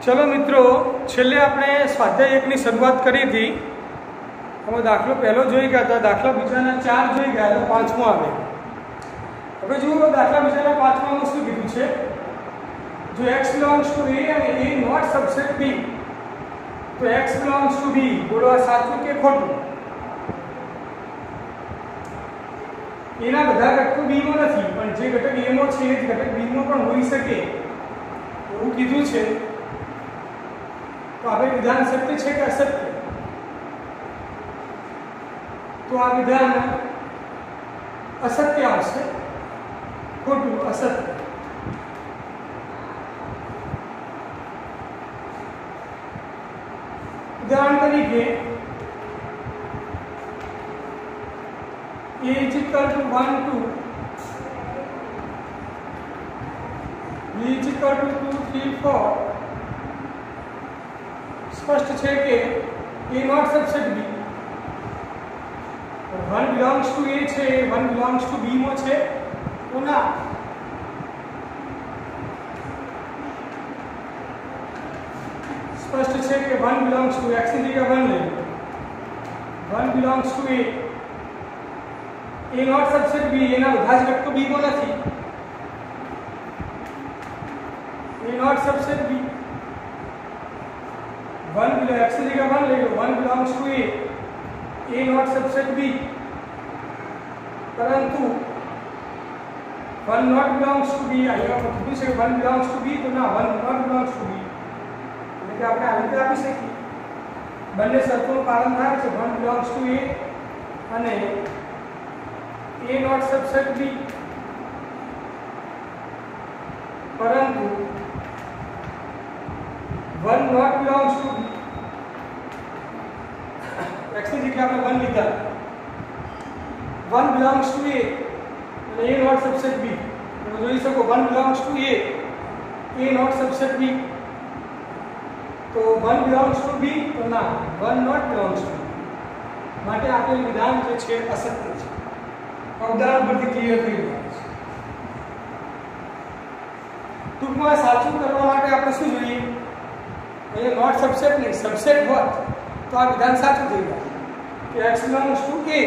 चलो मित्रों, छेल्ले आपणे स्वाध्याय 1 ની શરૂઆત કરી थी। हमें दाखलो पहलो જોઈ ગયા હતા, દાખલા બીજાના 4 જોઈ ગયા, તો પાંચમો આવે। હવે જુઓ દાખલા બીજાના પાંચમામાં શું કીધું છે, જો x belongs to a અને a not subset b, તો x belongs to b, બોલો આ સાચું કે ખોટું? એના બધા ઘટકો b માં નથી, પણ જે ઘટક a માં છે એ જ ઘટક b માં પણ હોઈ શકે એવું કીધું છે। तो आप विधान सत्य है कि असत्य? तो आ विधान असत्य आवशे, खोटू असत्य। उदाहरण तरीके a is equal to 1 2, b is equal to 2 3 4, स्पष्ट है कि a not subset b, 1 belongs to a છે, 1 बिलोंग्स टू b માં છે તો ના। स्पष्ट है कि 1 बिलोंग्स टू x ની જગ્યા 1 લઈ, 1 belongs to a not subset b, એના બધા જ ઘટકો b માં નથી, a not subset b, 1 belong x की जगह 1 ले लो, 1 belongs to a not subset b, परंतु 1 नॉट बिलोंग्स टू b, અહીંયા કીધું છે 1 बिलोंग्स टू b, તો ના 1 नॉट बिलोंग्स टू b, એટલે કે આપણે આ રીતે આપી શકીએ બંને શરતોનું પાલન થાય છે, 1 बिलोंग्स टू a અને a नॉट सबसेट b, परंतु 1 not belongs to b, x ની જગ્યાએ આપણે 1 લીધા, 1 बिलोंग्स टू a અને a नॉट सबसेट b, તમે જોઈ શકો 1 belongs to a not subset b, તો 1 बिलोंग्स टू b તો ના 1 नॉट बिलोंग्स टू b, માટે આપેલ વિધાન જે છે અસત્ય છે। ઉદાહરણ પરથી ક્લિયર થઈ ગયું છે। ટૂંકમાં સાચું કરવા માટે આપણે શું જોઈએ, ये नॉट सबसेट नहीं सबसेट होत तो आ विधान साचું થઈ જાય કે x belongs to a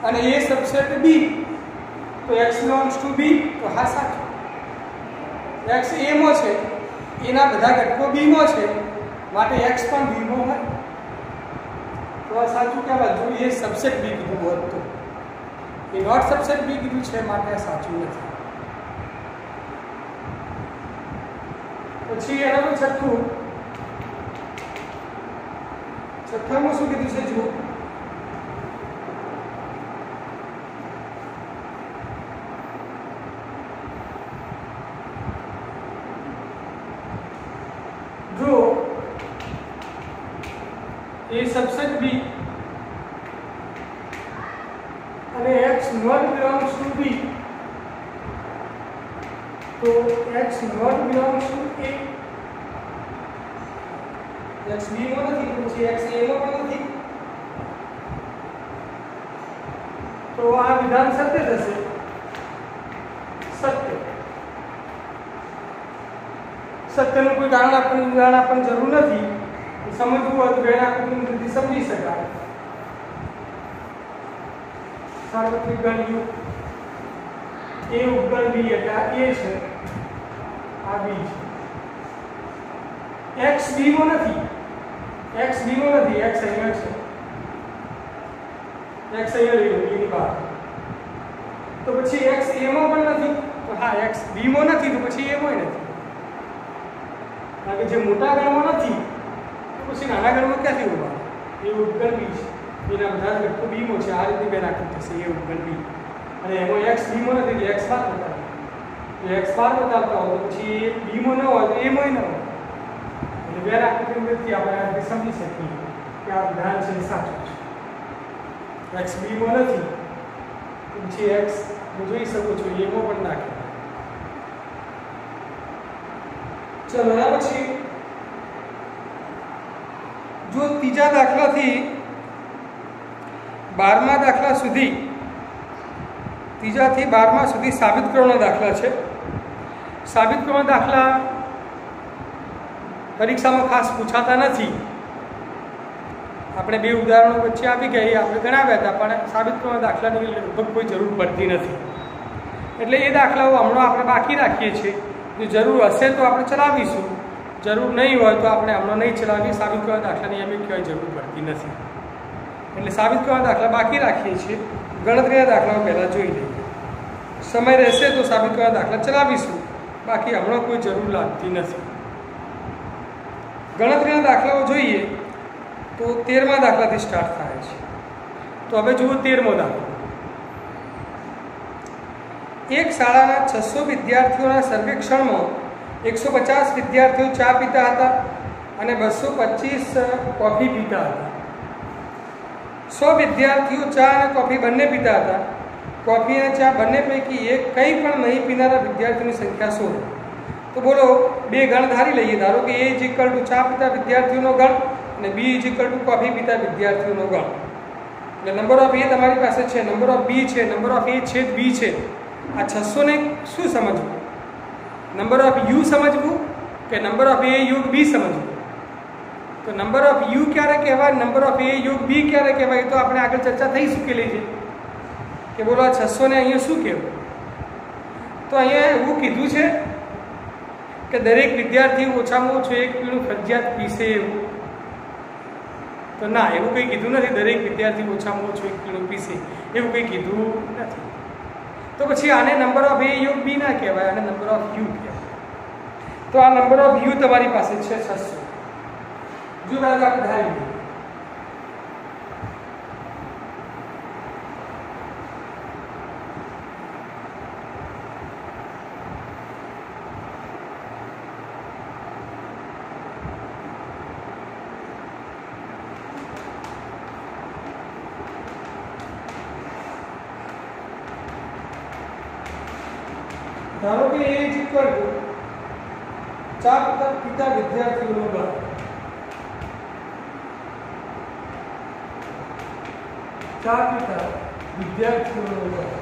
અને a सबसेट b, तो x belongs to b, તો હા સાચું। x a માં છે, એના બધા ઘટકો b માં છે, માટે x પણ b માં હોય, તો આ સાચું કહેવાય। જો એ सबसेट b કીધું હોત તો એ નોટ सबसेट b કીધું છે, માટે આ સાચું નથી। પછી એનું છઠ્ઠામાં શું કીધું છે, જુઓ જો a सबसेट b અને x not belongs to b, तो x not belongs to a, x b માં નથી તો પછી x a માં પણ નથી, તો આ વિધાન સત્ય થશે, સત્ય। સત્યનું કોઈ કારણ આપણને ઉદાહરણ આપવાની જરૂર નથી, સમજવું હોય તો બેન આકૃતિથી સમજી શકાય। સાર્વત્રિક ગણ u a ઉપગણ b એટલે આ a છે, આ b છે, x b માં નથી, x b માં નથી, x અહીંયા છે, x અહીંયા લઈ લો b ની બહાર, તો પછી x a માં પણ નથી, તો હા x b માં નથી તો પછી a માં નથી, કારણ કે જે મોટા ગણમાં નથી તો પછી નાના ગણમાં ક્યાંથી ઉભા, એ ઉપગણ b છે, એના બધા જ ઘટકો b માં છે, આ રીતે બે નાખી થશે એ ઉપગણ b, અને એમાં x b માં નથી તો x બાર બતાવે, તો x બાર બતાવતા હોય તો પછી એ b માં ન હોય તો a માં ન હોય, એટલે બે આકૃતિથી આપણે આ રીતે સમજી શકીએ કે આ વિધાન છે સાચું છે। x b માં નથી તો પછી x જોઈ શકો છો a માં પણ નાખે। ચલો એના પછી જો ત્રીજા દાખલાથી 12મા દાખલા સુધી ત્રીજાથી 12મા સુધી સાબિત કરવાના દાખલા છે। સાબિત કરવાના દાખલા પરીક્ષામાં ખાસ પૂછાતા નથી. આપણે બે ઉદાહરણો વચ્ચે આપી ગયા, એ આપણે ગણાવ્યા હતા, પણ સાબિત કરવાના દાખલાની લગભગ કોઈ જરૂર પડતી નથી. એટલે એ દાખલાઓ હમણાં આપણે બાકી રાખીએ છીએ. જો જરૂર હશે તો આપણે ચલાવીશું, જરૂર નહીં હોય તો આપણે હમણાં નહીં ચલાવીએ. સાબિત કરવાના દાખલાની એમ ક્યાંય જરૂર પડતી નથી. એટલે સાબિત કરવાના દાખલા બાકી રાખીએ છીએ. ગણતરીના દાખલાઓ પહેલાં જોઈ લઈએ. સમય રહેશે તો સાબિત કરવાના દાખલા ચલાવીશું, બાકી હમણાં કોઈ જરૂર લાગતી નથી. ગણતરીના દાખલાઓ જોઈએ તો 13મા દાખલાથી સ્ટાર્ટ થાય છે. તો હવે જુઓ 13મો દાખલો. એક શાળાના 600 વિદ્યાર્થીઓના સર્વેક્ષણમાં 150 વિદ્યાર્થીઓ ચા પીતા હતા અને 225 કોફી પીતા હતા. 100 વિદ્યાર્થીઓ ચા અને કોફી બંને પીતા હતા. કોફી અને ચા બંને પૈકી એક કંઈ પણ નહીં પીનારા વિદ્યાર્થીઓની સંખ્યા શોધો. તો બોલો, બે ગણ ધારી લઈએ. ધારો કે A = ચા પીતા વિદ્યાર્થીઓનો ગણ અને B = કોફી પીતા વિદ્યાર્થીઓનો ગણ. એટલે નંબર ઓફ A તમારી પાસે છે, નંબર ઓફ B છે, નંબર ઓફ A છેદ B છે. આ 600 ને શું સમજવું? નંબર ઓફ U સમજવું કે નંબર ઓફ A યોગ B સમજવું? તો નંબર ઓફ U ક્યારે કહેવાય, નંબર ઓફ A યોગ B ક્યારે કહેવાય, તો આપણે આગળ ચર્ચા થઈ ચૂકેલી છે કે બોલો આ 600 ને અહીંયા શું કહેવું? તો અહીંયા એવું કીધું છે કે દરેક વિદ્યાર્થી ઓછામાં ઓછું એક પીણું ફરજિયાત પીશે એવું. તો ના, એવું કંઈ કીધું નથી. દરેક વિદ્યાર્થી ઓછામાં ઓછું એક પીણું પીશે એવું કંઈ કીધું નથી. તો પછી આને નંબર ઓફ A યોગ B ના કહેવાય, આને નંબર ઓફ U કહેવાય. તો આ નંબર ઓફ U તમારી પાસે છે 600. જો આપણે ધારી લઈએ. ધારો કે A = ચા પીતા વિદ્યાર્થીઓનો ગણ. ચા પીતા વિદ્યાર્થીઓનો ગણ.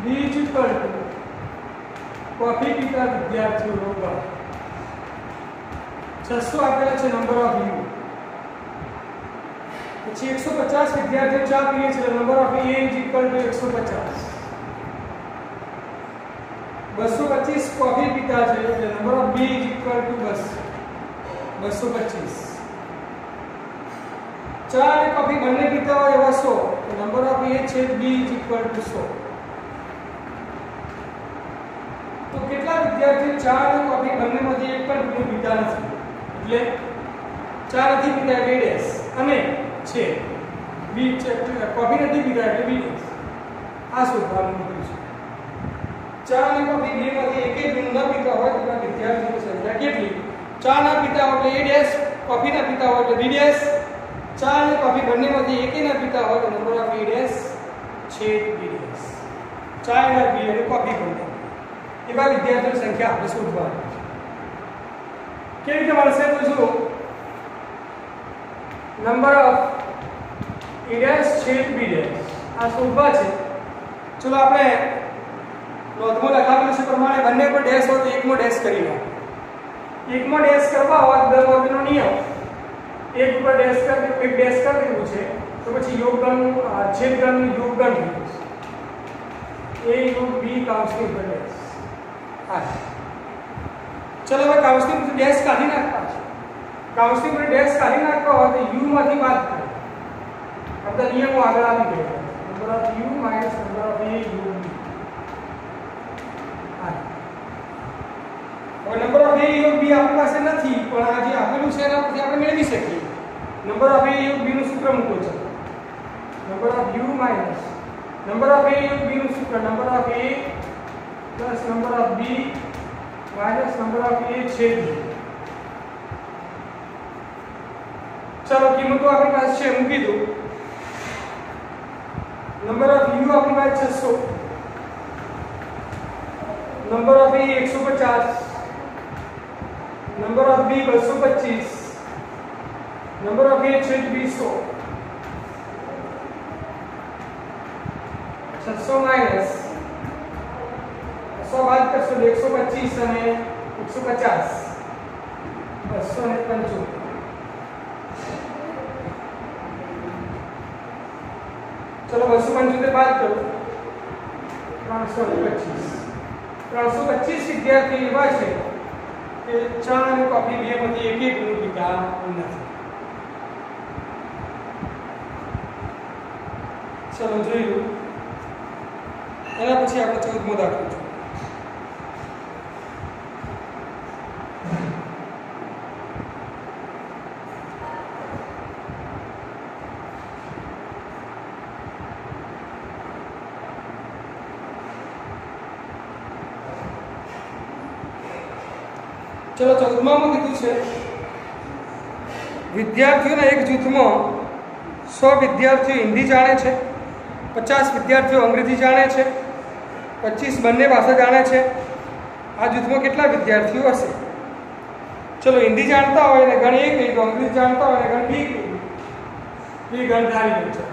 B = કોફી પીતા વિદ્યાર્થીઓનો ગણ. 600 આપેલા છે નંબર ઓફ U. પછી 150 વિદ્યાર્થીઓ ચા પીએ છે, નંબર ઓફ A = 150. 225 કોફી પીતા છે એટલે નંબર ઓફ B = 225. ચા અને કોફી બંને પીતા હોય એવા 100, તો નંબર ઓફ A છેદ B = 100. તો કેટલા વિદ્યાર્થીઓ ચા અને કોફી બંનેમાંથી એક પણ પીણું પીતા નથી? એટલે ચા નથી પીતા એટલે ડેશ અને છે B કોફી નથી પીતા એટલે B ડેશ. આ શોધવાનું મૂક્યું છે. ચા અને કોફી બેમાંથી એક પીણું ન પીતા હોય તો વિદ્યાર્થીઓની સંખ્યા કેટલી? ચા ના પીતા હોય એટલે A ડેશ, કોફી ના પીતા હોય એટલે B ડેશ. ચા અને કોફી બંનેમાંથી એકે ના પીતા હોય તો નંબર ઓફ A ડેશ છેદ B ડેશ. ચા અને B અને કોફી બંને એવા વિદ્યાર્થીઓની સંખ્યા આપણે શોધવાની છે. કેવી રીતે મળશે? તો જુઓ, નંબર ઓફ A ડેશ છેદ B ડેશ આ શોધવા છે. ચલો આપણે નોંધમાં લખાવેલું છે પ્રમાણે બંને પર ડેશ હોય તો એકમાં ડેશ કરી લો. એકમાં ડેશ કરવા હોય દર વર્ગનો નિયમ, એક ઉપર ડેશ કરી એક ડેશ કરી દેવું છે તો પછી યોગગણનું છેદગણનું યોગગણ થયું છે. A યોગ B કાઉન્સની ઉપર ડેશ. હા, ચલો હવે કાઉન્સની ઉપર ડેશ કાઢી નાખવા છે. કાઉન્સની ઉપર ડેશ કાઢી નાખવા હોય તો U માંથી બાદ કરો. આપણે નિયમો આગળ આવી ગયા. Number of U minus number of A યોગ B. નંબર ઓફ A યોગ B આપણી પાસે નથી, પણ આ જે આપેલું છે એના પરથી આપણે મેળવી શકીએ. નંબર ઓફ A યોગ B નું સૂત્ર મૂકો છો. Number of U minus number of A યોગ B નું સૂત્ર number of A plus number of B minus number of A છેદ B. ચલો કિંમતો આપણી પાસે છે, મૂકી દો. નંબર ઓફ U આપણી પાસે 600, number of A 150, number of B 225, number of A छेद 200, 600 माइनस 100 बात करशो 125 અને 150 275. चलो 275 बात करो 325 વિદ્યાર્થી એવા છે કે ચા અને કોફી બેમાંથી એક એક નું પીતા નથી. ચલો જોઈ લો. એના પછી આપણે 14મો દાખલો છે. चलो 14માં કીધું છે વિદ્યાર્થીઓના એક જૂથમાં 100 વિદ્યાર્થીઓ હિન્દી જાણે છે, 50 વિદ્યાર્થીઓ અંગ્રેજી જાણે છે, 25 બંને ભાષા જાણે છે. આ જૂથમાં કેટલા વિદ્યાર્થીઓ હશે? ચલો હિન્દી જાણતા હોય ને ગણ એ કહી દો, અંગ્રેજી જાણતા હોય ને ગણ બી કહી દો. બી ગણ ધારી દો.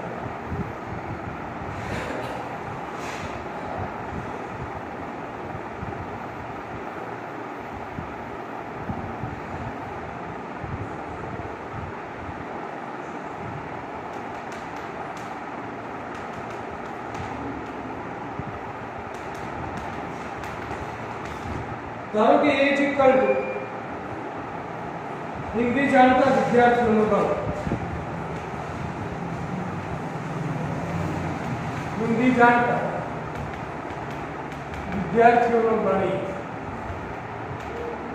ધારો કે એ જ ઇક્વલ ટુ હિન્દી જાણતા વિદ્યાર્થીઓનો ગણ. હિન્દી જાણતા વિદ્યાર્થીઓનો ગણ.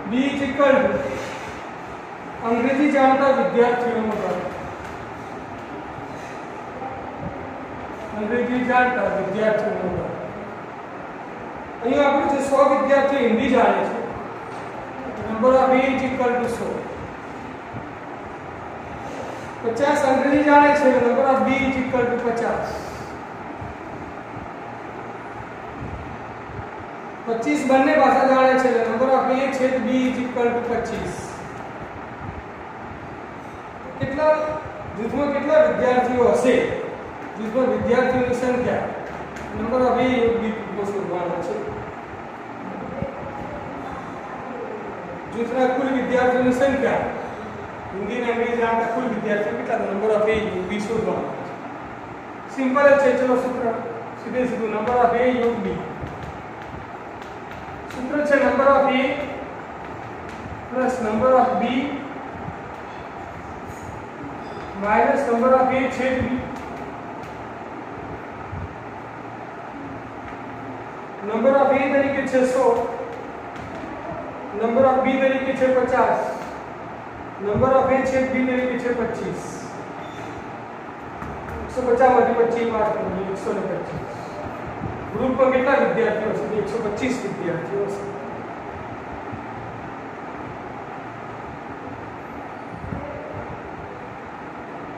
બી ઇઝ ઇક્વલ ટુ અંગ્રેજી જાણતા વિદ્યાર્થીઓનો ગણ. અંગ્રેજી જાણતા વિદ્યાર્થીઓનો ગણ. અહીંયા આપણે જે 100 વિદ્યાર્થીઓ હિન્દી જાણે છે, number of A is equal to 100. 50 અંગ્રેજી જાણે છે, number of B is equal to 50. 25 બંને ભાષા જાણે છે, નંબર ઓફ એ છે બી ઇઝ ઇક્વલ ટુ 25. કેટલા જૂથમાં કેટલા વિદ્યાર્થીઓ હશે? જૂથમાં વિદ્યાર્થીઓની સંખ્યા નંબર ઓફ એ બી શોધવાનો છે. જૂથના કુલ વિદ્યાર્થીઓની સંખ્યા હિન્દી અને અંગ્રેજી જાણતા કુલ વિદ્યાર્થીઓ કેટલા? નંબર ઓફ એ બી શોધવાનો છે. સિમ્પલ જ છે. ચલો સૂત્ર સીધે સીધું નંબર ઓફ એ યોગ બી. સૂત્ર છે number of A plus number of B minus number of A છેદ બી. नंबर ऑफ ए तरीके 600, नंबर ऑफ बी तरीके 50, नंबर ऑफ ए छेद बी तरीके 25. 150 માંથી 25 બાદ કરો 125. ગ્રુપમાં કેટલા વિદ્યાર્થીઓ છે? 125 વિદ્યાર્થીઓ છે.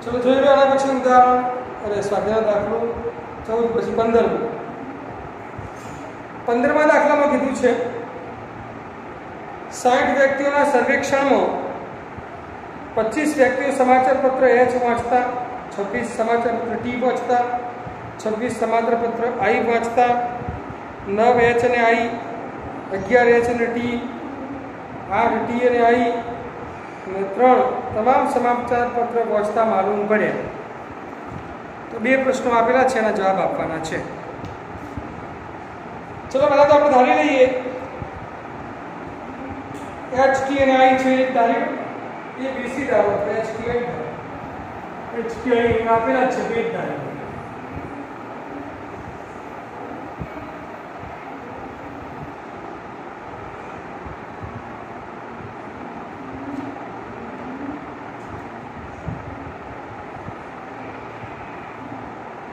ચલો જોઈ લો આના પછી ઉદાહરણ. અરે સ્વાધ્યાય દાખલો 14 પછી 15. 15મા દાખલામાં કીધું છે 60 વ્યક્તિઓના સર્વેક્ષણમાં 25 વ્યક્તિઓ સમાચાર પત્ર એચ વાંચતા, 26 સમાચાર પત્ર ટી વાંચતા, 26 સમાચાર પત્ર આઈ વાંચતા, 9 એચ અને આઈ, 11 એચ અને ટી, 8 ટી અને આઈ અને 3 તમામ સમાચાર પત્ર વાંચતા માલુમ પડ્યા. તો 2 પ્રશ્નો આપેલા છે, એના જવાબ આપવાના છે. चलो पहला तो આપણે ધારી લઈએ એચ ટી અને આઈ છે. તારીખ એ બીસી ધારો H T I H T I આપેલા છે 2 તારીખ.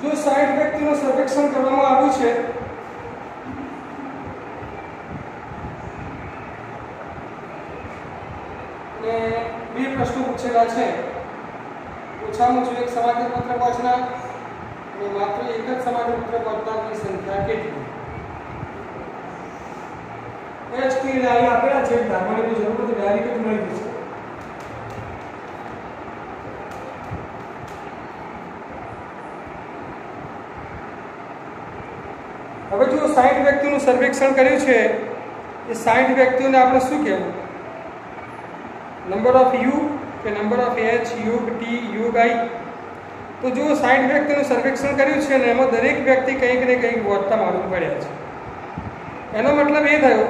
જો 60 વ્યક્તિનું સર્વેક્ષણ કરવામાં આવ્યું છે બે પ્રશ્નો પૂછેલા છે. ઓછામાં ઓછું એક સમાચાર પત્ર વાંચનાર અને માત્ર એક જ સમાચાર પત્ર વાંચનારની સંખ્યા કેટલી? એચ ટી અને આઈ આપેલા છે. ધારવાની જરૂર નથી, ડાયરેક્ટ જ મળી જશે. હવે જો 60 વ્યક્તિનું સર્વેક્ષણ કર્યું છે, એ 60 વ્યક્તિઓને આપણે શું કહેવું? નંબર ઓફ યુ કે નંબર ઓફ એચ યુગ ટી યુગ આઈ. તો જો 60 વ્યક્તિનું સર્વેક્ષણ કર્યું છે ને એમાં દરેક વ્યક્તિ કંઈક ને કંઈક વાંચતા માલુમ પડ્યા છે. એનો મતલબ એ થયો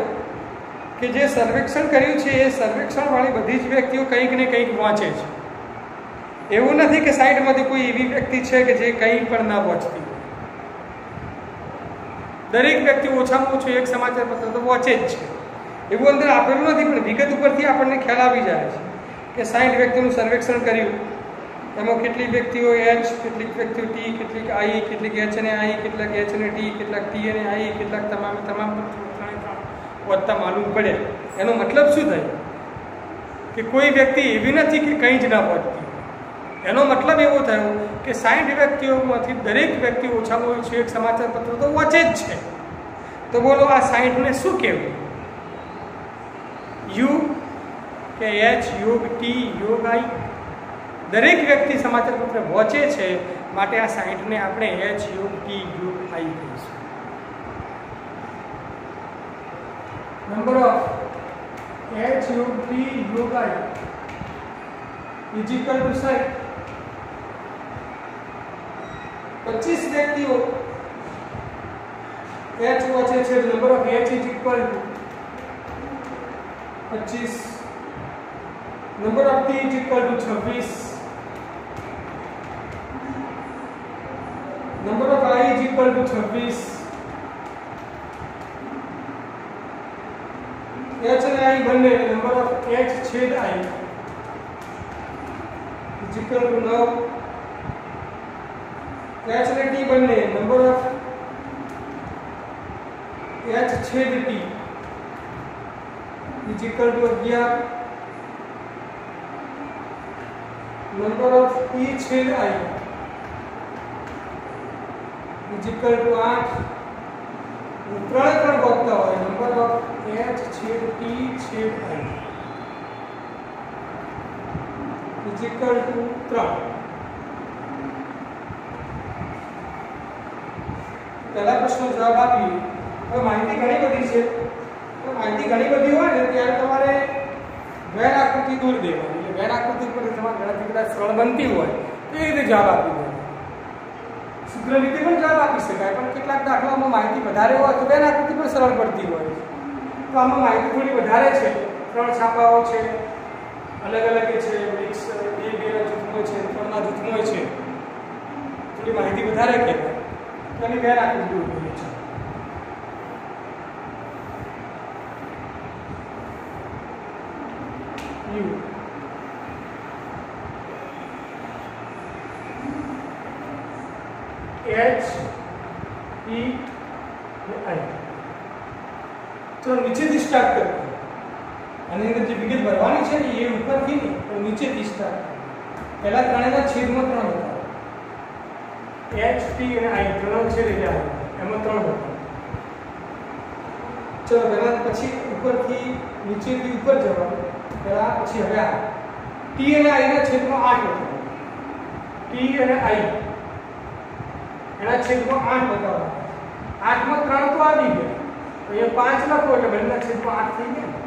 કે જે સર્વેક્ષણ કર્યું છે એ સર્વેક્ષણવાળી બધી જ વ્યક્તિઓ કંઈક ને કંઈક વાંચે છે. એવું નથી કે 60માંથી કોઈ એવી વ્યક્તિ છે કે જે કંઈ પણ ના વાંચતી. દરેક વ્યક્તિ ઓછામાં ઓછું એક સમાચાર પત્ર તો વાંચે જ છે. એવું અંદર આપેલું નથી, પણ વિગત ઉપરથી આપણને ખ્યાલ આવી જાય છે કે 60 વ્યક્તિનું સર્વેક્ષણ કર્યું, એમાં કેટલીક વ્યક્તિઓ એચ, કેટલીક વ્યક્તિઓ ટી, કેટલીક આઈ, કેટલીક એચ અને આઈ, કેટલાક એચ અને ટી, કેટલાક ટી અને આઈ, કેટલાક તમામ વાંચતા માલુમ પડે. એનો મતલબ શું થાય કે કોઈ વ્યક્તિ એવી નથી કે કંઈ જ ના વાંચતી. એનો મતલબ એવો થયો કે 60 વ્યક્તિઓમાંથી દરેક વ્યક્તિ ઓછામાં ઓછું એક સમાચાર પત્ર તો વાંચે જ છે. તો બોલો આ 60ને શું કહેવું? યુ કે એચ યુગ ટી યુગ આઈ? દરેક વ્યક્તિ સમાચાર પત્ર વાંચે છે, માટે આ 60ને આપણે એચ યુગ ટી યુગ આઈ કહીશું. નંબર ઓફ એચ યુગ ટી યુગ આઈ ઇઝ ઇક્વલ ટુ 60. 25 વ્યક્તિઓ એચ વાંચે છે. Number of H is equal to 25. Number of T is equal to 26. Number of I is equal to 26. H અને આઈ બંને નંબર ઓફ એચ છેદ I is equal to 9. H અને T બંને number of H છેદ T is equal to 11. Number of E છેદ I is equal to 8. ત્રણ વાંચતા હોય નંબર ઓફ એચ છેદ ટી છેદ આઈ ઇઝ ઇક્વલ ટુ 3. પહેલા પ્રશ્નનો જવાબ આપીએ. હવે માહિતી ઘણી બધી છે, તો માહિતી ઘણી બધી હોય ને ત્યારે તમારે વેન આકૃતિ દૂર દેવાની. એટલે વેન આકૃતિ પર તમારે ગણતરી કદાચ સરળ બનતી હોય તો એ રીતે જવાબ આપી દેવાનો. સૂત્ર રીતે પણ જવાબ આપી શકાય, પણ કેટલાક દાખલામાં માહિતી વધારે હોય તો વેન આકૃતિ પણ સરળ પડતી હોય. તો આમાં માહિતી થોડી વધારે છે. 3 છાપાઓ છે, અલગ અલગ છે, મિક્સ બે જૂથમાં છે, 3ના જૂથમાં છે, થોડી માહિતી વધારે કહેવાય. એની વેન આકૃતિ ઉપયોગી છે. યુ એચ ઈ આઈ. ચલો નીચેથી સ્ટાર્ટ કરીએ. આની અંદર જે વિગત ભરવાની છે ને એ ઉપરથી નહીં પણ નીચેથી સ્ટાર્ટ. પહેલા ત્રણેયના છેદમાં 3 હતા. એચ ટી અને આઈ ત્રણ છેદ એટલે એમાં 3 હતા. ચલો પહેલા પછી ઉપરથી નીચેથી ઉપર જવાનું. પહેલા પછી હવે આ ટી અને આઈ ના છેદમાં 8 હતા. ટી અને આઈ એના છેદમાં 8 બતાવવા. 8 માં 3 તો આવી ગયા. અહીંયા 5 લખો એટલે બંનેના છેદમાં 8 થઈ ગયા.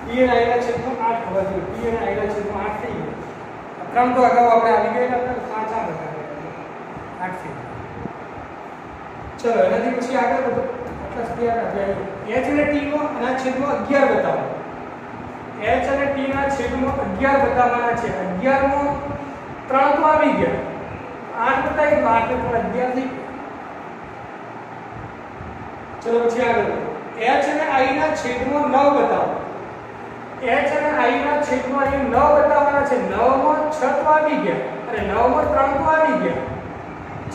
ટી અને આઈ ના છેદમાં 8 થવા જોઈએ. ટી અને આઈ ના છેદમાં 8 થઈ ગયા. 3 તો અગાઉ આપણે આવી ગયેલા હતા. 5 આ બતાવ્યા 8 થઈ ગયા. ચલો એનાથી પછી આગળ વધો. આટલા સુધી આવ્યા. એચ અને ટી નો એના છેદમાં 11 બતાવો. એચ અને ટી ના છેદમાં 11 બતાવવાના છે. 11 માં 3 તો આવી ગયા. 8 બતાવી દો. 8 ને 11 થઈ. ચલો પછી આગળ એચ અને આઈ ના છેદમાં 9 બતાવો. એચ અને આઈ ના છેદમાં અહીં 9 બતાવવાના છે. 9 માં 6 તો આવી ગયા અને 9 માં 3 તો આવી ગયા.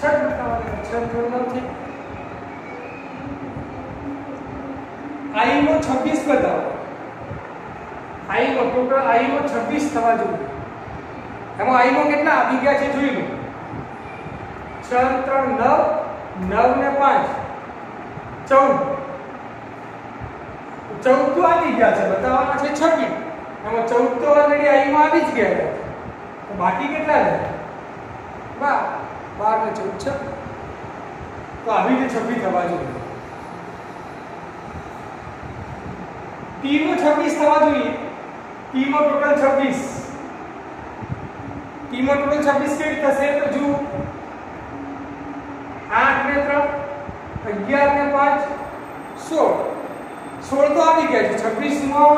6 બતાવવાના. 6 3 9 થઈ. આઈ માં 26 બતાવો. આઈ માં ટોટલ આઈ માં 26 થવા જોઈએ. એમાં આઈ માં કેટલા આવી ગયા છે જોઈ લો. 6 3 9 9 ને 5 14 તો આવી ગયા છે. બતાવવાના છે 26. એમાં 14 તો ઓલરેડી આઈ માં આવી જ ગયા. તો બાકી કેટલા છે? 12 ને 14 તો આવી રીતે 26 થવા જોઈએ. ટી નું 26 થવા જોઈએ. टी में टोटल 26 टी में टोटल 26 के થશે તો જો 8 ને 3 11 ને 5 16 16 તો આવી ગયા છે 26 માં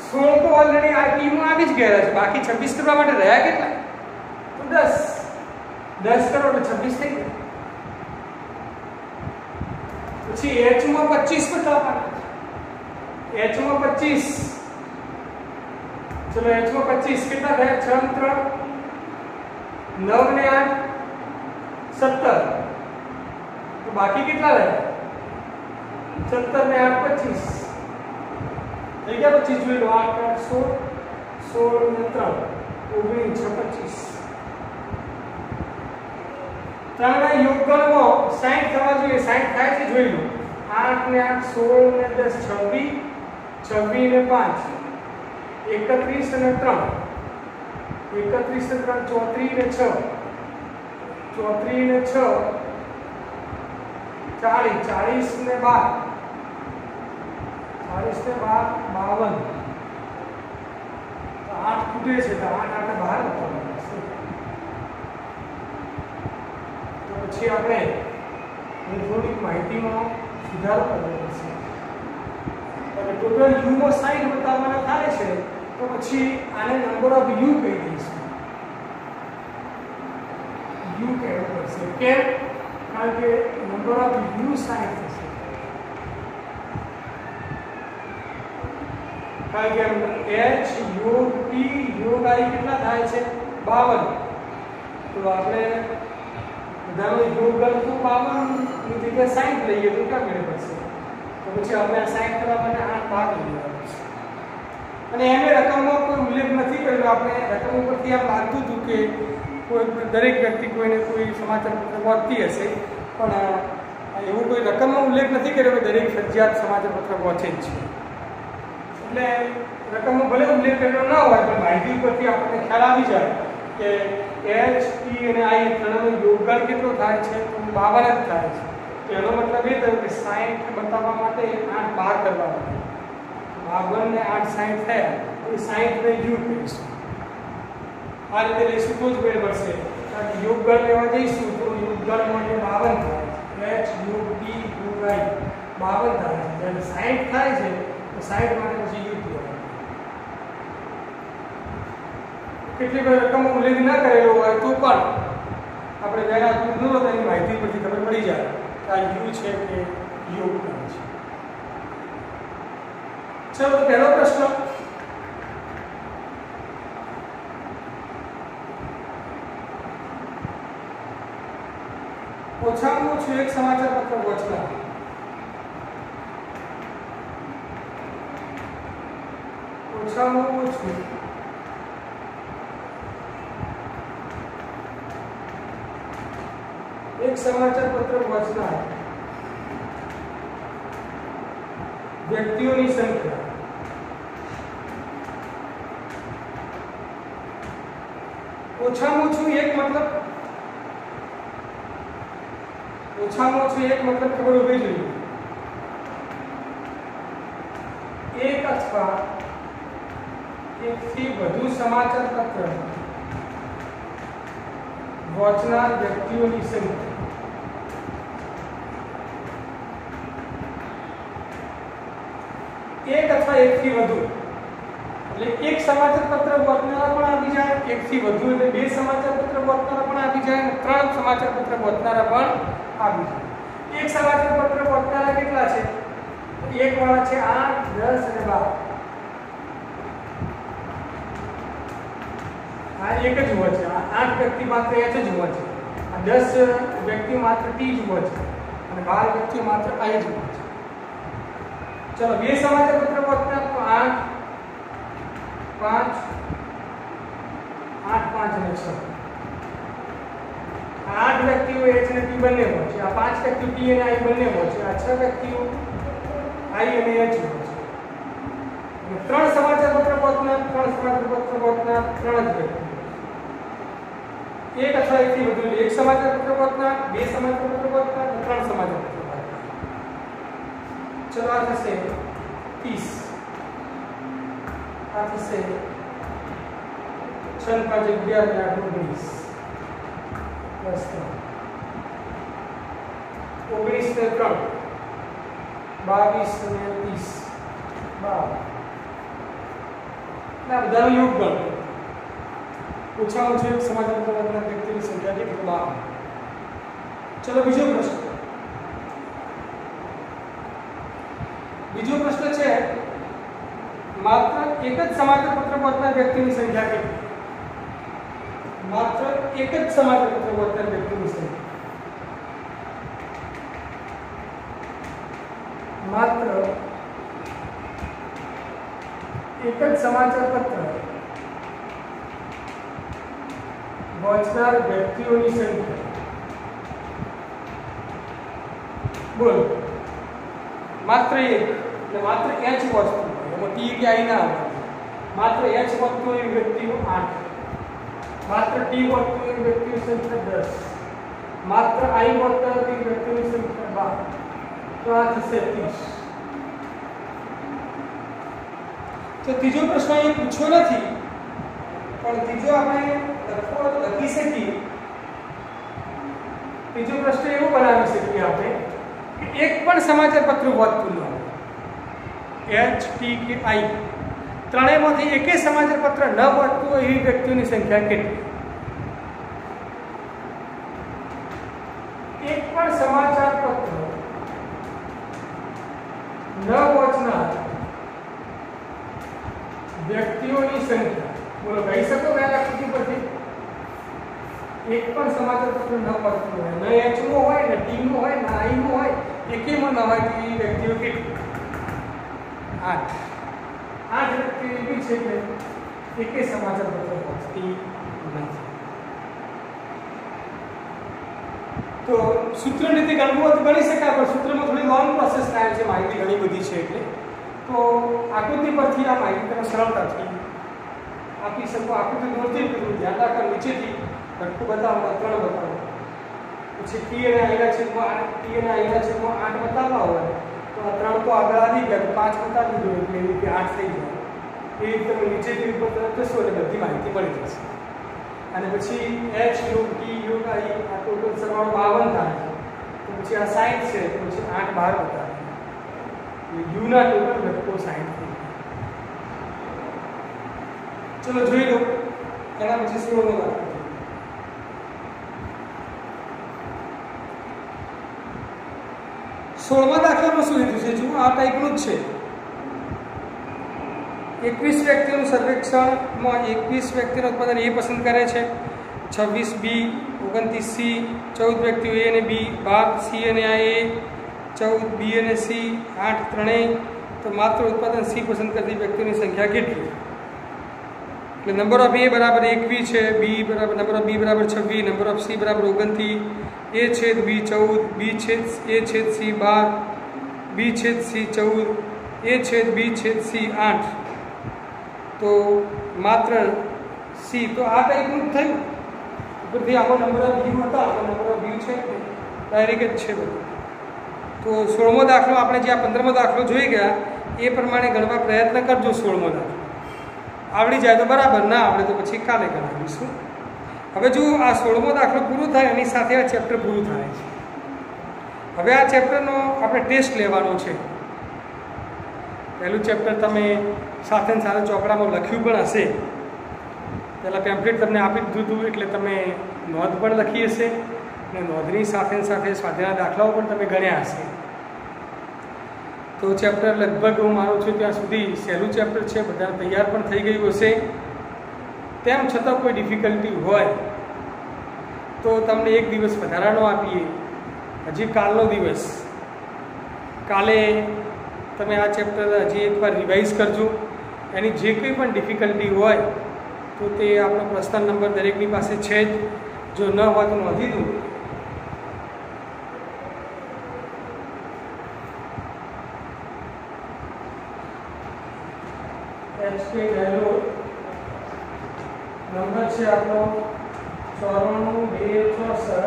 16 તો ઓલરેડી આ ટી માં આવી જ ગયા છે બાકી 26 કરવા માટે રહ્યા કેટલા તો 10 કરો તો 26 થઈ ગયા પછી h માં 25 બતાવવા માટે h में 25 चलो h में 25 कितना है 6 3 9 ने 8 17 तो बाकी कितना रहे 17 ने 8 25 ठीक है 25 જોઈ લો 8 8 16 16 ને 3 19 26 ત્રણના યોગફળમાં 60 થવા જોઈએ 60 થાય છે જોઈ લો 8 ને 8 16 ને 10 26 26 ને 5 31 ને 3 31 ને 3 34 ને 6 34 ને 6 40 40 ને 12 40 ને 12 52 તો 8 ખૂટે છે તો 8 8 12 તો પછી આપણે થોડીક માહિતીમાં સુધારો કરવો પડશે અને ટોટલ u માં 60 બતાવવાના થાય છે તો પછી આને નંબર ઓફ u કહી દઈશું u કહેવું પડશે કેમ કારણ કે નંબર ઓફ u 60 થશે કારણ કે h યોગ p યોગ i કેટલા થાય છે 52 તો આપણે બધાનો યોગફળ તો 52 ની જગ્યાએ 60 લઈએ તો કેટલા મળે પડશે તો પછી આપણે 60 કરવા માટે 8 ભાગ લેવા પડશે અને એમે રકમમાં કોઈ ઉલ્લેખ નથી કર્યો આપણે રકમ ઉપરથી આમ લાગતું હતું કે કોઈ દરેક વ્યક્તિ કોઈને કોઈ સમાચાર પત્ર વાંચતી હશે પણ એવું કોઈ રકમમાં ઉલ્લેખ નથી કર્યો કે દરેક ફરજિયાત સમાચાર પત્ર વાંચે જ છે એટલે રકમમાં ભલે ઉલ્લેખ કર્યો ન હોય પણ માહિતી ઉપરથી આપણને ખ્યાલ આવી જાય કે h p અને i ત્રણનો યોગફળ કેટલો થાય છે તો 52 જ થાય છે એનો મતલબ એ થયો કે 60 બતાવવા માટે 8 બહાર કરવા પડે 52 ને 8 60 થયા તો 60 ને u કહીશું આ રીતે લઈશું તો જ મેળ પડશે કારણ કે યોગફળ લેવા જઈશું તો યોગફળ માટે 52 થાય h u p u i 52 થાય છે જ્યારે 60 થાય છે તો 60 માટે પછી u કહેવાય કેટલી કોઈ રકમ ઉલ્લેખ ન કરેલો હોય તો પણ આપણે વહેલા દૂરનો તેની માહિતી પરથી ખબર પડી જાય કે આ યુ છે કે યોગફળ છે ચલો તો પહેલો પ્રશ્ન ઓછામાં ઓછું એક સમાચાર પત્ર વાંચનાર ઓછામાં ઓછું एक समाचार पत्र वाचनार व्यक्तियों की संख्या ओछाમાં ઓછું એક મતલબ ઓછામાં ઓછું એક મતલબ ખબર હોવી જોઈએ એક અથવા એકથી વધુ સમાચાર પત્ર वाचनार व्यक्तियों की संख्या एक अथवा एक थी વધુ એટલે એક સમાચાર પત્ર વાંચનારા પણ આવી જાય એક થી વધુ એટલે બે સમાચાર પત્ર વાંચનારા પણ આવી જાય અને ત્રણ સમાચાર પત્ર વાંચનારા પણ આવી જાય એક સમાચાર પત્ર વાંચનારા કેટલા છે એક વાળા છે 8 10 અને 12 આ એક જ હોય છે 8 વ્યક્તિ માત્ર h જ હોય છે આ 10 વ્યક્તિ માત્ર t જ હોય છે અને 12 વ્યક્તિ માત્ર i જ હોય છે ચલો બે સમાચાર પત્ર વાંચનાર તો 8 5 અને 6 આ 8 વ્યક્તિઓ h અને t બંને હોય છે આ 5 વ્યક્તિઓ t અને i બંને હોય છે આ 6 વ્યક્તિઓ i અને h હોય છે અને ત્રણ સમાચાર પત્ર વાંચનાર ત્રણ સમાચાર પત્ર વાંચનાર ત્રણ જ વ્યક્તિ एक अथवा एक थी વધુ એક સમાચાર પત્ર વાંચનાર બે સમાચાર પત્ર વાંચનાર અને ત્રણ સમાચાર પત્ર વાંચનાર ચલો આ થશે 30 આ થશે 30 6 5 11 ને 8 19 પ્લસ 19 ને 3 22 ને 30 12 ના બધાનો યોગ ગણ ઓછામાં ઓછું એક સમાચાર પત્રના વ્યક્તિની સંખ્યા કેટલી 12. ચલો બીજો પ્રશ્ન છે માત્ર એક જ સમાચાર પત્ર વાંચનાર વ્યક્તિની સંખ્યા કેટલી? માત્ર એક જ સમાચાર પત્ર વાંચનાર વ્યક્તિની સંખ્યા માત્ર એક જ સમાચાર પત્ર વાંચનાર વ્યક્તિઓની સંખ્યા બોલો. માત્ર એક એટલે માત્ર h વાંચતું હોય એમાં t કે i ના આવે. માત્ર h વાંચતું હોય વ્યક્તિઓ 8, માત્ર t વાંચતું હોય વ્યક્તિઓની સંખ્યા 10, માત્ર i વાંચતા હોય વ્યક્તિઓની સંખ્યા 12. તો આ થશે 30. તો ત્રીજો પ્રશ્ન અહીં પૂછ્યો નથી પણ ત્રીજો આપણે લખી શકીએ. ત્રીજો પ્રશ્ન એવો બનાવી શકીએ આપણે કે એક પણ સમાચાર પત્ર વાંચતું ન હોય h t કે i ત્રણેયમાંથી એકે સમાચાર પત્ર ન વાંચતું હોય એવી વ્યક્તિઓની સંખ્યા કેટલી? એક પણ સમાચાર પત્ર ન વાંચનાર વ્યક્તિઓની સંખ્યા બોલો કહી શકો મેં આકૃતિ પરથી? એક પણ સમાચાર પત્ર ન વાંચતું હોય, ન h નો હોય ને t નો હોય ને i નો હોય, એકેમાં ન હોય તો એ વ્યક્તિઓ કેટલી? 8. 8 વ્યક્તિઓ એવી છે કે એકે સમાચાર પત્ર વાંચતી નથી. તો સૂત્ર રીતે ગણવું હોય તો ગણી શકાય પણ સૂત્રમાં થોડી લોંગ પ્રોસેસ થાય છે, માહિતી ઘણી બધી છે એટલે. તો આકૃતિ પરથી આ માહિતી તમે સરળતાથી આપી શકો. આકૃતિ દોરતી ધ્યાન રાખો, નીચેથી ઘટકું બતાવો, 3 બતાવો, પછી t અને i ના છેદમાં 8 બતાવવા હોય તો આ 3 તો આગળ આવી ગયા, 5 બતાવી દો એટલે એવી રીતે 8 થઈ જાય. એ રીતે તમે નીચેથી ઉપર તરફ જશો એટલે બધી માહિતી મળી જશે. અને પછી h યોગ t યોગ i આ ટોટલ સરવાળો 52 થાય છે. તો પછી આ 60 છે તો પછી 8 12 બતાવે. u ના ટોટલ ઘટકો 60 થઈ ગયા. ચલો જોઈ લો એના પછી 16 નો દાખલો. 16મા દાખલામાં શું લીધું છે? જુઓ આ ટાઈપનું જ છે. 21 વ્યક્તિઓનું સર્વેક્ષણમાં 21 વ્યક્તિનું ઉત્પાદન એ પસંદ કરે છે, 26 બી, 29 સી, 14 વ્યક્તિઓ એ અને બી, 12 સી અને આ એ, 14 બી અને સી, 8 ત્રણેય. તો માત્ર ઉત્પાદન સી પસંદ કરતી વ્યક્તિઓની સંખ્યા કેટલી? એટલે નંબર ઓફ એ બરાબર 21 છે, બી બરાબર નંબર ઓફ બી બરાબર 26, નંબર ઓફ સી બરાબર 29, એ છેદ બી 14, બી છેદ એ છેદ સી 12, બી છેદ સી 14, એ છેદ બી છેદ સી 8. તો માત્ર સી. તો આ ટાઈપનું થયું. ઉપરથી આપણો નંબર ઓફ વ્યૂ હતા, આપણો નંબર ઓફ વ્યૂ છે ડાયરેક્ટ જ છે બધું. તો 16મો દાખલો આપણે જે આ 15મો દાખલો જોઈ ગયા એ પ્રમાણે ગણવા પ્રયત્ન કરજો. 16મો દાખલો આવડી જાય તો બરાબર, ના આવડે તો પછી કાલે ગણાવીશું. હવે જો આ 16મો દાખલો પૂરો થાય એની સાથે આ ચેપ્ટર પૂરું થાય છે. હવે આ ચેપ્ટરનો આપણે ટેસ્ટ લેવાનો છે. પહેલું ચેપ્ટર તમે સાથે ને સાથે ચોપડામાં લખ્યું પણ હશે. પહેલાં પેમ્પલેટ તમને આપી દીધું હતું એટલે તમે નોંધ પણ લખી હશે અને નોંધની સાથે સાથે સ્વાધ્યાયના દાખલાઓ પણ તમે ગણ્યા હશે. તો ચેપ્ટર લગભગ હું માનું છું ત્યાં સુધી સહેલું ચેપ્ટર છે, બધા તૈયાર પણ થઈ ગયું હશે. તેમ છતાં કોઈ ડિફિકલ્ટી હોય તો તમને એક દિવસ વધારાનો આપીએ. હજી કાલનો દિવસ, કાલે તમે આ ચેપ્ટર હજી એકવાર રિવાઇઝ કરજો. એની જે કંઈ પણ ડિફિકલ્ટી હોય તો તે આપણો પર્સનલ નંબર દરેકની પાસે છે જ. જો ન હોય તો નોંધી દો. નંબર છે આપણો 94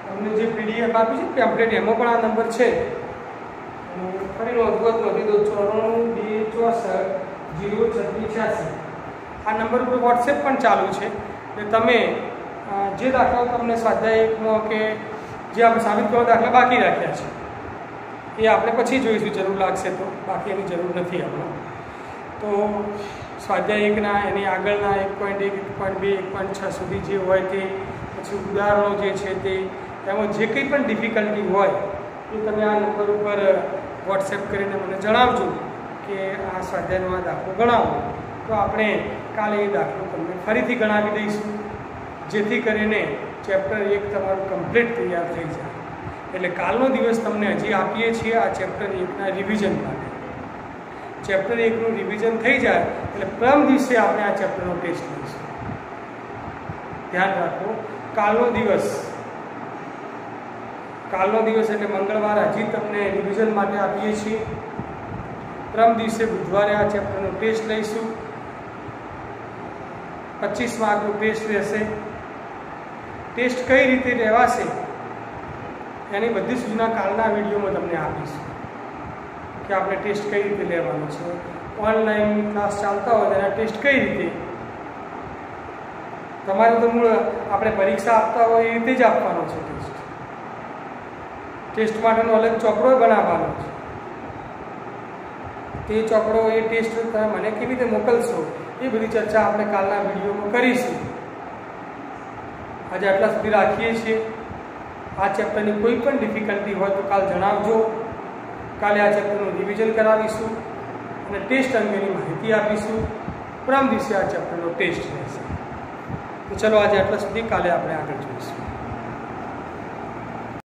તમને જે પીડીએફ આપી છે પેમ્પલેટ એમાં પણ આ નંબર છે. ફરી નોંધવું નોંધી દો 94 2 64 03686 આ નંબર ઉપર વોટ્સએપ પણ ચાલુ છે એટલે તમે જે દાખલાઓ તમને સ્વાધ્યાય 1માં કે જે આપણે સાબિત કરવા દાખલા બાકી રાખ્યા છે એ આપણે પછી જોઈશું, જરૂર લાગશે તો, બાકી એની જરૂર નથી આપણે. તો સ્વાધ્યાય 1ના એની આગળના 1.1, 1.2, 1.6 સુધી જે હોય તે, પછી ઉદાહરણો જે છે તે, એમાં જે કંઈ પણ ડિફિકલ્ટી હોય એ તમે આ નંબર ઉપર વોટ્સએપ કરીને મને જણાવજો કે આ સ્વાધ્યાયનો આ દાખલો ગણાવો. તો આપણે કાલે એ દાખલો તમને ફરીથી ગણાવી દઈશું, જેથી કરીને ચેપ્ટર 1 તમારું કમ્પ્લીટ તૈયાર થઈ જાય. એટલે કાલનો દિવસ તમને હજી આપીએ છીએ આ ચેપ્ટર 1ના રિવિઝન માટે. ચેપ્ટર 1નું રિવિઝન થઈ જાય એટલે પ્રથમ દિવસે આપણે આ ચેપ્ટરનો ટેસ્ટ લઈશું. ધ્યાન રાખો, કાલનો દિવસ એટલે મંગળવાર હજી તમને રિવિઝન માટે આપીએ છીએ. પ્રથમ દિવસે બુધવારે આ ચેપ્ટરનો ટેસ્ટ લઈશું. 25 માર્કનો ટેસ્ટ રહેશે. ટેસ્ટ કઈ રીતે લેવાશે એની બધી સૂચના કાલના વિડીયોમાં તમને આપીશું કે આપણે ટેસ્ટ કઈ રીતે લેવાનો છે. ઓનલાઈન ક્લાસ ચાલતા હોય તેના ટેસ્ટ કઈ રીતે, તમારે તો મૂળ આપણે પરીક્ષા આપતા હોય એ રીતે જ આપવાનો છે. ટેસ્ટ માટેનો અલગ ચોપડો બનાવવાનો છે. તે ચોપડો, એ ટેસ્ટ તમે મને કેવી રીતે મોકલશો એ બધી ચર્ચા આપણે કાલના વિડીયોમાં કરીશું. આજે આટલા સુધી રાખીએ છીએ. આ ચેપ્ટરની કોઈ પણ ડિફિકલ્ટી હોય તો કાલ જણાવજો. કાલે આ ચેપ્ટરનું રિવિઝન કરાવીશું અને ટેસ્ટ અંગેની માહિતી આપીશું. પ્રથમ દિવસે આ ચેપ્ટરનો ટેસ્ટ રહેશે. તો ચલો આજે આટલા સુધી, કાલે આપણે આગળ જોઈશું.